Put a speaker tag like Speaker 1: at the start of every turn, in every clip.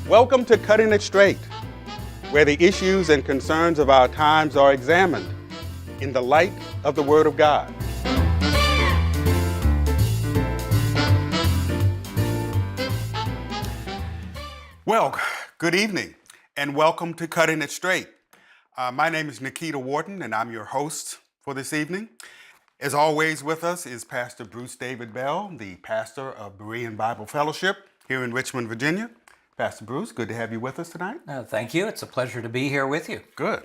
Speaker 1: Welcome to Cutting It Straight, where the issues and concerns of our times are examined in the light of the Word of God. Well, good evening and welcome to Cutting It Straight. My name is Niketa Wharton and I'm your host for this evening. As always with us is Pastor Bruce David Bell, the pastor of Berean Bible Fellowship here in Richmond, Virginia. Pastor Bruce, good to have you with us tonight.
Speaker 2: Thank you. It's a pleasure to be here with you.
Speaker 1: Good.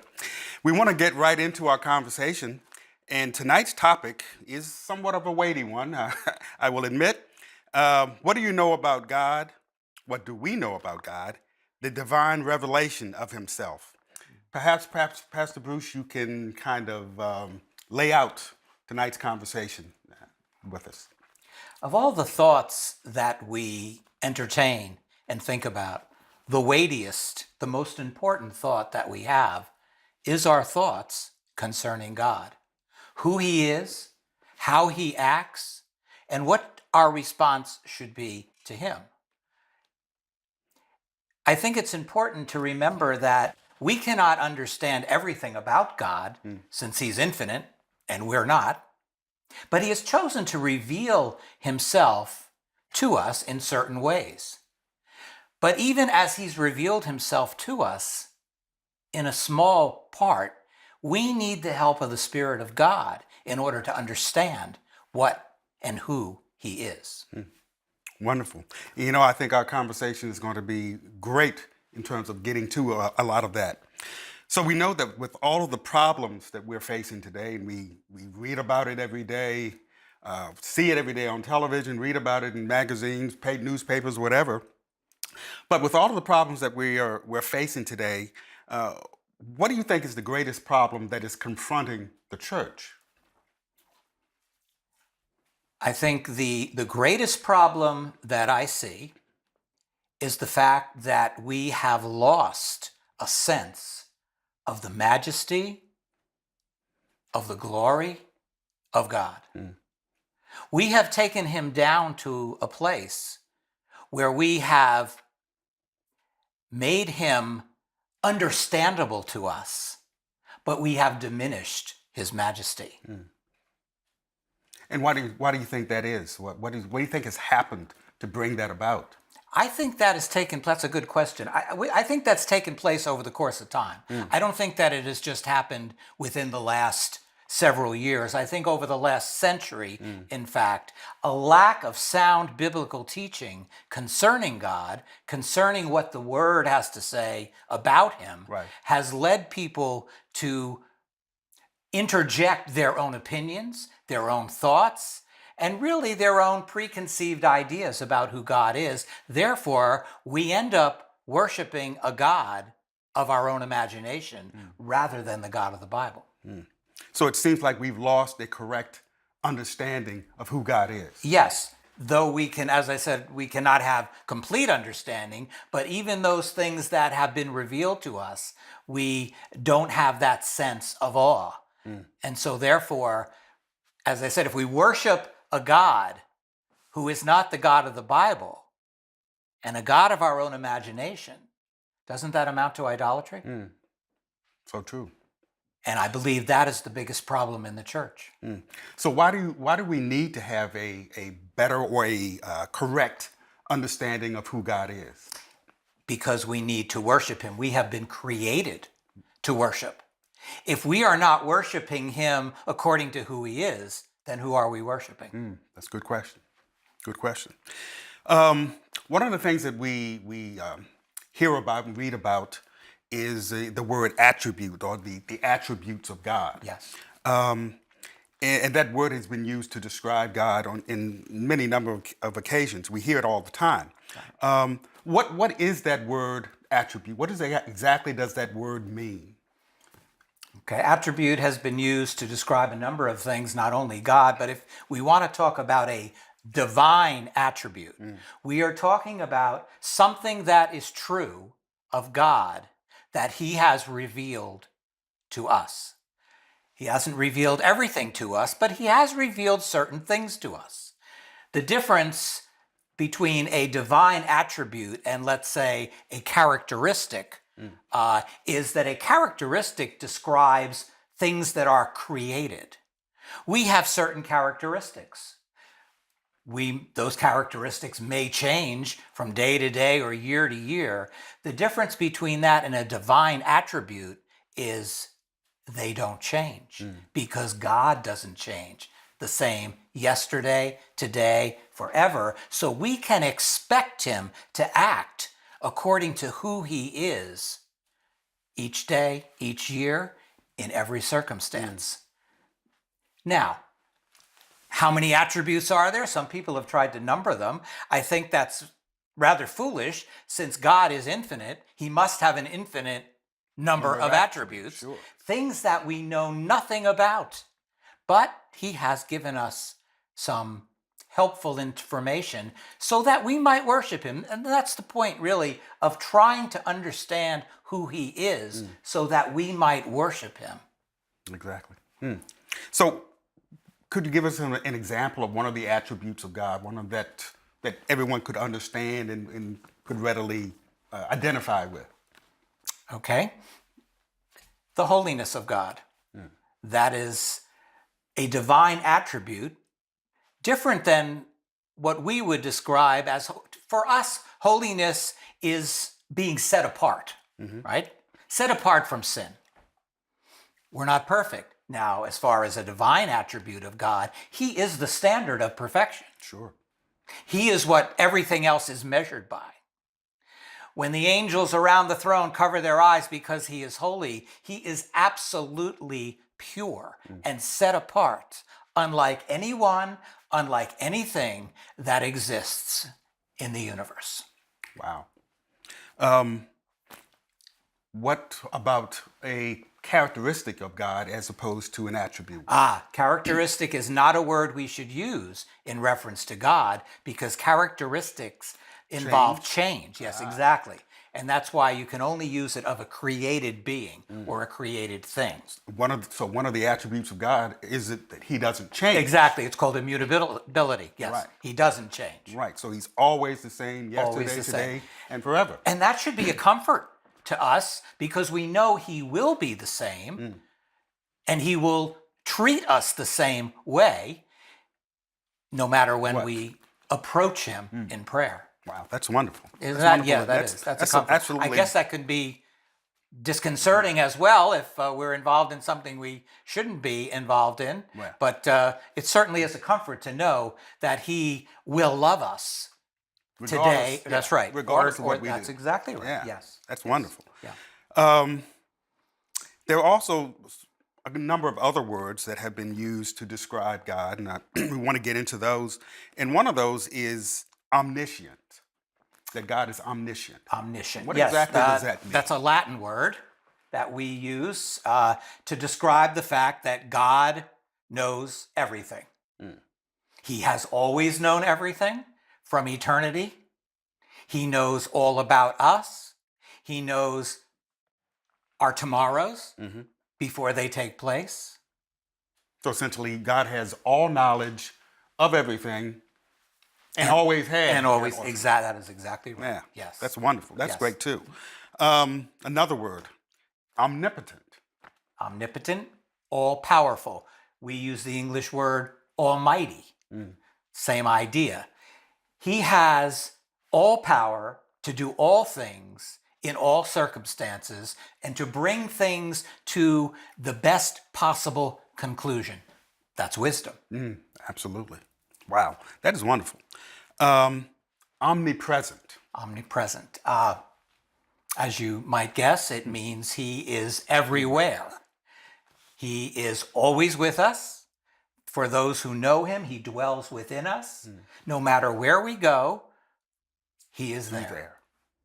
Speaker 1: We want to get right into our conversation, and tonight's topic is somewhat of a weighty one, I will admit. What do you know about God? What do we know about God? The divine revelation of himself. Perhaps, Pastor Bruce, you can kind of lay out tonight's conversation with us.
Speaker 2: Of all the thoughts that we entertain and think about, the weightiest, the most important thought that we have is our thoughts concerning God, who he is, how he acts, and what our response should be to him. I think it's important to remember that we cannot understand everything about God since he's infinite and we're not, but he has chosen to reveal himself to us in certain ways. But even as he's revealed himself to us in a small part, we need the help of the Spirit of God in order to understand what and who he is.
Speaker 1: Wonderful. You know, I think our conversation is going to be great in terms of getting to a lot of that. So we know that with all of the problems that we're facing today, and we read about it every day, see it every day on television, read about it in magazines, paid newspapers, whatever. But with all of the problems that we're facing today, what do you think is the greatest problem that is confronting the church?
Speaker 2: I think the greatest problem that I see is the fact that we have lost a sense of the majesty, of the glory of God. We have taken him down to a place where we have made him understandable to us, but we have diminished his majesty.
Speaker 1: And why do you think that is? What do you think has happened to bring that about?
Speaker 2: I think that has taken place. That's a good question. I think that's taken place over the course of time. I don't think that it has just happened within the last several years. I think over the last century, in fact, a lack of sound biblical teaching concerning God, concerning what the Word has to say about him, has led people to interject their own opinions, their own thoughts, and really their own preconceived ideas about who God is. Therefore, we end up worshiping a God of our own imagination rather than the God of the Bible.
Speaker 1: So it seems like we've lost a correct understanding of who God is.
Speaker 2: Yes, though we can, as I said, we cannot have complete understanding, but even those things that have been revealed to us, we don't have that sense of awe. And so therefore, as I said, if we worship a God who is not the God of the Bible and a God of our own imagination, doesn't that amount to idolatry?
Speaker 1: So true.
Speaker 2: And I believe that is the biggest problem in the church.
Speaker 1: So why do we need to have a better or a correct understanding of who God is?
Speaker 2: Because we need to worship him. We have been created to worship. If we are not worshiping him according to who he is, then who are we worshiping?
Speaker 1: That's a good question. Good question. One of the things that we hear about and read about is the word attribute, or the attributes of God.
Speaker 2: Yes.
Speaker 1: And that word has been used to describe God in many number of occasions. We hear it all the time. Right. What is that word attribute? What exactly does that word mean?
Speaker 2: Okay, attribute has been used to describe a number of things, not only God, but if we want to talk about a divine attribute, we are talking about something that is true of God that he has revealed to us. He hasn't revealed everything to us, but he has revealed certain things to us. The difference between a divine attribute and, let's say, a characteristic is that a characteristic describes things that are created. We have certain characteristics. Those characteristics may change from day to day or year to year. The difference between that and a divine attribute is they don't change because God doesn't change. The same yesterday, today, forever. So we can expect him to act according to who he is each day, each year, in every circumstance. Now, how many attributes are there? Some people have tried to number them. I think that's rather foolish. Since God is infinite, he must have an infinite number of attributes,
Speaker 1: sure.
Speaker 2: Things that we know nothing about. But he has given us some helpful information so that we might worship him. And that's the point, really, of trying to understand who he is so that we might worship him.
Speaker 1: Exactly. So, could you give us an example of one of the attributes of God, one of that everyone could understand and could readily identify with?
Speaker 2: Okay. The holiness of God. That is a divine attribute, different than what we would describe as, for us, holiness is being set apart, right? Set apart from sin. We're not perfect. Now, as far as a divine attribute of God, he is the standard of perfection.
Speaker 1: Sure.
Speaker 2: He is what everything else is measured by. When the angels around the throne cover their eyes because he is holy, he is absolutely pure and set apart, unlike anyone, unlike anything that exists in the universe.
Speaker 1: Wow. What about a characteristic of God as opposed to an attribute?
Speaker 2: Characteristic is not a word we should use in reference to God because characteristics involve change. Yes, exactly. And that's why you can only use it of a created being or a created thing.
Speaker 1: One of the attributes of God is that he doesn't change.
Speaker 2: Exactly. It's called immutability. Yes.
Speaker 1: Right.
Speaker 2: He doesn't change.
Speaker 1: Right. So he's always the same yesterday, today, and forever.
Speaker 2: And that should be a comfort to us because we know he will be the same and he will treat us the same way no matter when we approach him in prayer.
Speaker 1: Wow, that's wonderful.
Speaker 2: Isn't
Speaker 1: That's
Speaker 2: that?
Speaker 1: wonderful.
Speaker 2: Yeah, that's a comfort.
Speaker 1: Absolutely.
Speaker 2: I guess that could be disconcerting as well if we're involved in something we shouldn't be involved in.
Speaker 1: Right.
Speaker 2: But it certainly is a comfort to know that he will love us today.
Speaker 1: Yeah,
Speaker 2: that's right.
Speaker 1: Regardless of what we do.
Speaker 2: That's exactly right.
Speaker 1: Yeah,
Speaker 2: Yes.
Speaker 1: that's wonderful.
Speaker 2: Yeah.
Speaker 1: There are also a number of other words that have been used to describe God, and we want to get into those. And one of those is omniscient, that God is omniscient.
Speaker 2: Omniscient.
Speaker 1: What
Speaker 2: yes,
Speaker 1: exactly does that mean?
Speaker 2: That's a Latin word that we use to describe the fact that God knows everything. He has always known everything from eternity. He knows all about us. He knows our tomorrows before they take place.
Speaker 1: So essentially, God has all knowledge of everything and always has.
Speaker 2: And always, that is exactly right.
Speaker 1: Yeah,
Speaker 2: Yes.
Speaker 1: that's wonderful. That's
Speaker 2: Yes.
Speaker 1: great too. Another word, omnipotent.
Speaker 2: Omnipotent, all-powerful. We use the English word almighty. Same idea. He has all power to do all things in all circumstances and to bring things to the best possible conclusion. That's wisdom.
Speaker 1: Absolutely. Wow, that is wonderful. Omnipresent.
Speaker 2: Omnipresent. As you might guess, it means he is everywhere. He is always with us. For those who know him, he dwells within us. No matter where we go, he is there.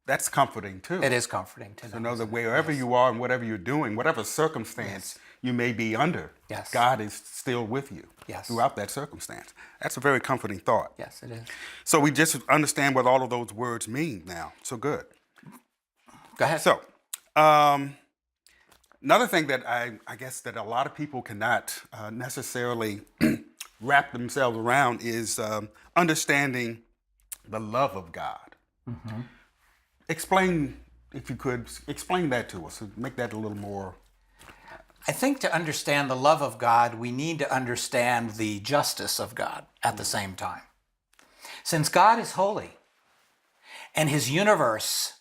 Speaker 1: That's comforting too.
Speaker 2: It is comforting to
Speaker 1: know that wherever you are and whatever you're doing, whatever circumstance you may be under, God is still with you throughout that circumstance. That's a very comforting thought.
Speaker 2: Yes, it is.
Speaker 1: So we just understand what all of those words mean now. So good.
Speaker 2: Go ahead.
Speaker 1: So another thing that I guess that a lot of people cannot necessarily wrap themselves around is understanding the love of God. Explain, if you could, explain that to us. Make that a little more.
Speaker 2: I think to understand the love of God, we need to understand the justice of God at the same time. Since God is holy and his universe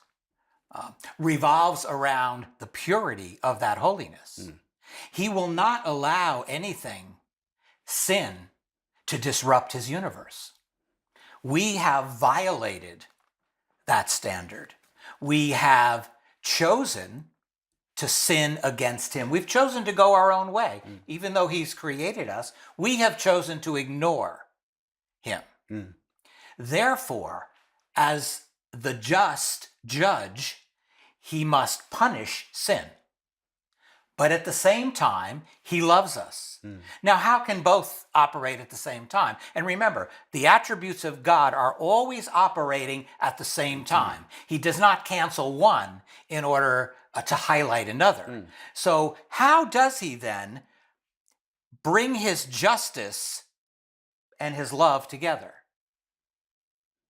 Speaker 2: revolves around the purity of that holiness, he will not allow anything, sin, to disrupt his universe. We have violated that standard. We have chosen to sin against him. We've chosen to go our own way. Even though he's created us, we have chosen to ignore him. Therefore, as the just judge, he must punish sin. But at the same time, he loves us. Now, how can both operate at the same time? And remember, the attributes of God are always operating at the same time. He does not cancel one in order to highlight another. So how does he then bring his justice and his love together?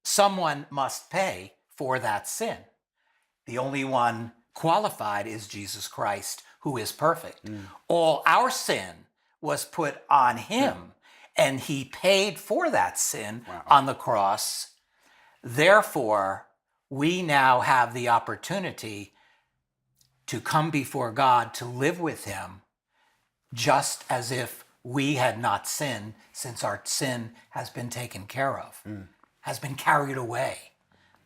Speaker 2: Someone must pay for that sin. The only one qualified is Jesus Christ, who is perfect. All our sin was put on him, and he paid for that sin on the cross. Therefore, we now have the opportunity to come before God, to live with him, just as if we had not sinned, since our sin has been taken care of, has been carried away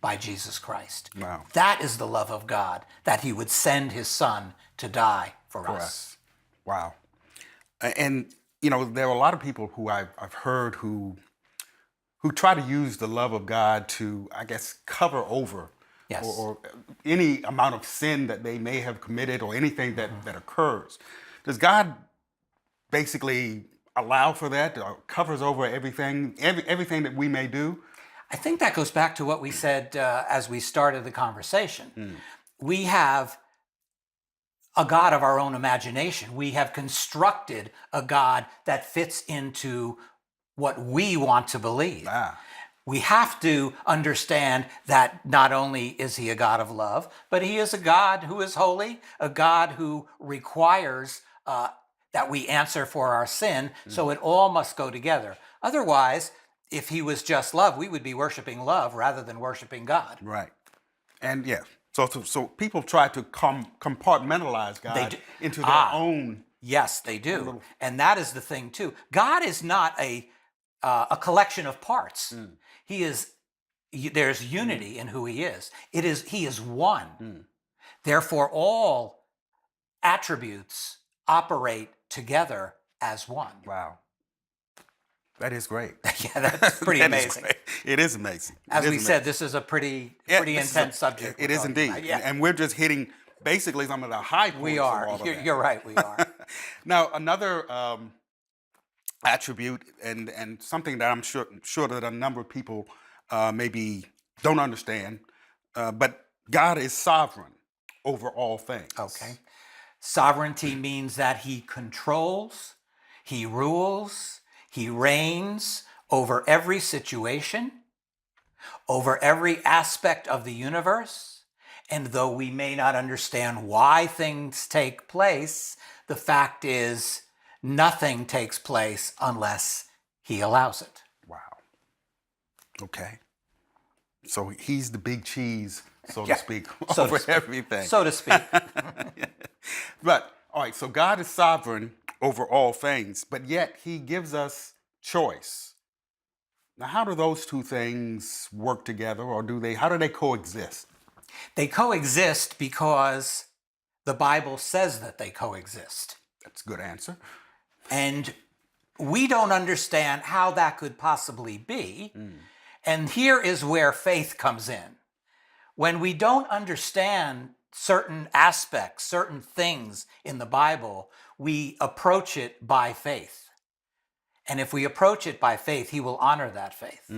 Speaker 2: by Jesus Christ.
Speaker 1: Wow.
Speaker 2: That is the love of God, that he would send his son to die for us.
Speaker 1: Wow. And, you know, there are a lot of people who I've heard who try to use the love of God to, I guess, cover over
Speaker 2: Yes.
Speaker 1: or any amount of sin that they may have committed or anything that occurs. Does God basically allow for that, or covers over everything that we may do?
Speaker 2: I think that goes back to what we said as we started the conversation. We have a God of our own imagination. We have constructed a God that fits into what we want to believe. We have to understand that not only is he a God of love, but he is a God who is holy, a God who requires that we answer for our sin. So it all must go together. Otherwise, if he was just love, we would be worshiping love rather than worshiping God.
Speaker 1: Right. And yeah, so people try to compartmentalize God into their own.
Speaker 2: Yes, they do. And that is the thing too. God is not a collection of parts. There's unity in who he is. He is one. Therefore, all attributes operate together as one.
Speaker 1: Wow. That is great.
Speaker 2: Yeah, that's pretty amazing.
Speaker 1: It is amazing.
Speaker 2: As we said, this is a pretty intense subject.
Speaker 1: It is indeed. And we're just hitting basically some of the high points.
Speaker 2: We are.
Speaker 1: Of all of that.
Speaker 2: You're right, we are.
Speaker 1: Now, another attribute and something that I'm sure that a number of people maybe don't understand, but God is sovereign over all things.
Speaker 2: Okay. Sovereignty means that he controls, he rules, he reigns over every situation, over every aspect of the universe. And though we may not understand why things take place, the fact is nothing takes place unless he allows it.
Speaker 1: Wow. Okay. So he's the big cheese, so to speak, over everything.
Speaker 2: So to speak.
Speaker 1: But, all right, so God is sovereign over all things, but yet he gives us choice. Now, how do those two things work together, or how do they coexist?
Speaker 2: They coexist because the Bible says that they coexist.
Speaker 1: That's a good answer.
Speaker 2: And we don't understand how that could possibly be. And here is where faith comes in. When we don't understand certain aspects, certain things in the Bible, we approach it by faith. And if we approach it by faith, he will honor that faith.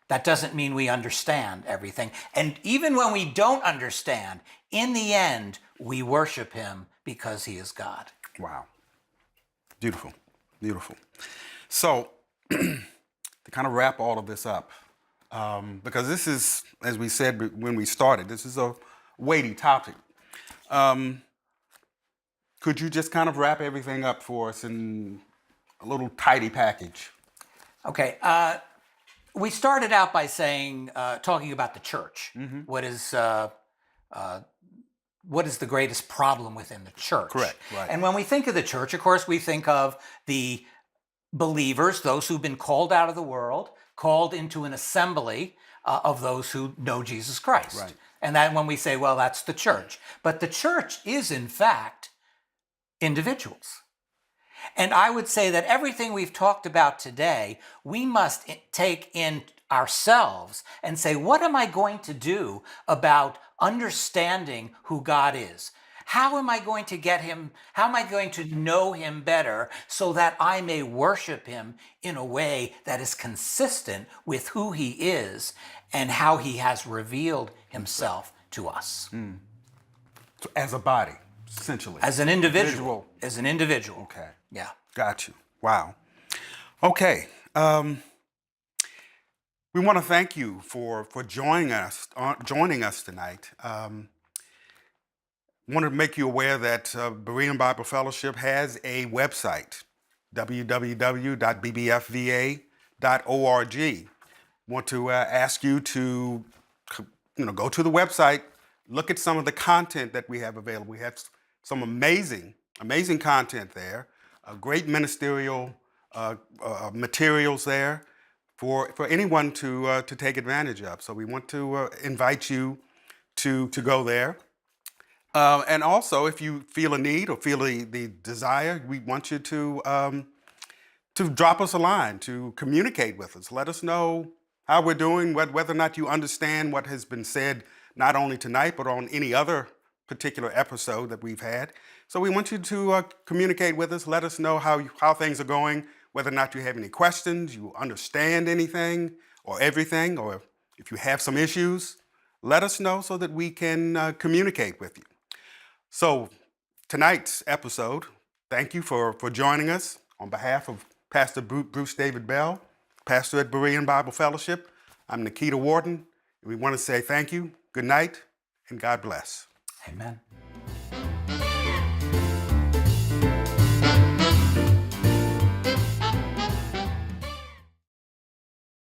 Speaker 2: That doesn't mean we understand everything. And even when we don't understand, in the end, we worship him because he is God.
Speaker 1: Wow. Beautiful. Beautiful. So, to kind of wrap all of this up, because this is, as we said when we started, this is a weighty topic. Could you just kind of wrap everything up for us in a little tidy package?
Speaker 2: Okay. We started out by saying, talking about the church. What is the greatest problem within the church?
Speaker 1: Correct, right.
Speaker 2: And when we think of the church, of course, we think of the believers, those who've been called out of the world, called into an assembly of those who know Jesus Christ.
Speaker 1: Right.
Speaker 2: And that when we say, well, that's the church. But the church is, in fact, individuals. And I would say that everything we've talked about today, we must take in ourselves and say, what am I going to do about understanding who God is? How am I going to get him? How am I going to know him better so that I may worship him in a way that is consistent with who he is and how he has revealed himself to us?
Speaker 1: So as a body, essentially.
Speaker 2: As an individual. As an individual.
Speaker 1: Okay.
Speaker 2: Yeah.
Speaker 1: Got you. Wow. Okay. We want to thank you for joining us tonight. Want to make you aware that Berean Bible Fellowship has a website, www.bbfva.org. Want to ask you to go to the website, look at some of the content that we have available. We have some amazing content there, great ministerial materials there for anyone to take advantage of. So we want to invite you to go there. And also, if you feel a need or feel the desire, we want you to drop us a line, to communicate with us. Let us know how we're doing, whether or not you understand what has been said, not only tonight, but on any other particular episode that we've had. So we want you to communicate with us. Let us know how things are going, whether or not you have any questions, you understand anything or everything, or if you have some issues, let us know so that we can communicate with you. So tonight's episode, thank you for joining us. On behalf of Pastor Bruce David Bell, pastor at Berean Bible Fellowship, I'm Niketa Wharton, and we want to say thank you, good night, and God bless.
Speaker 2: Amen.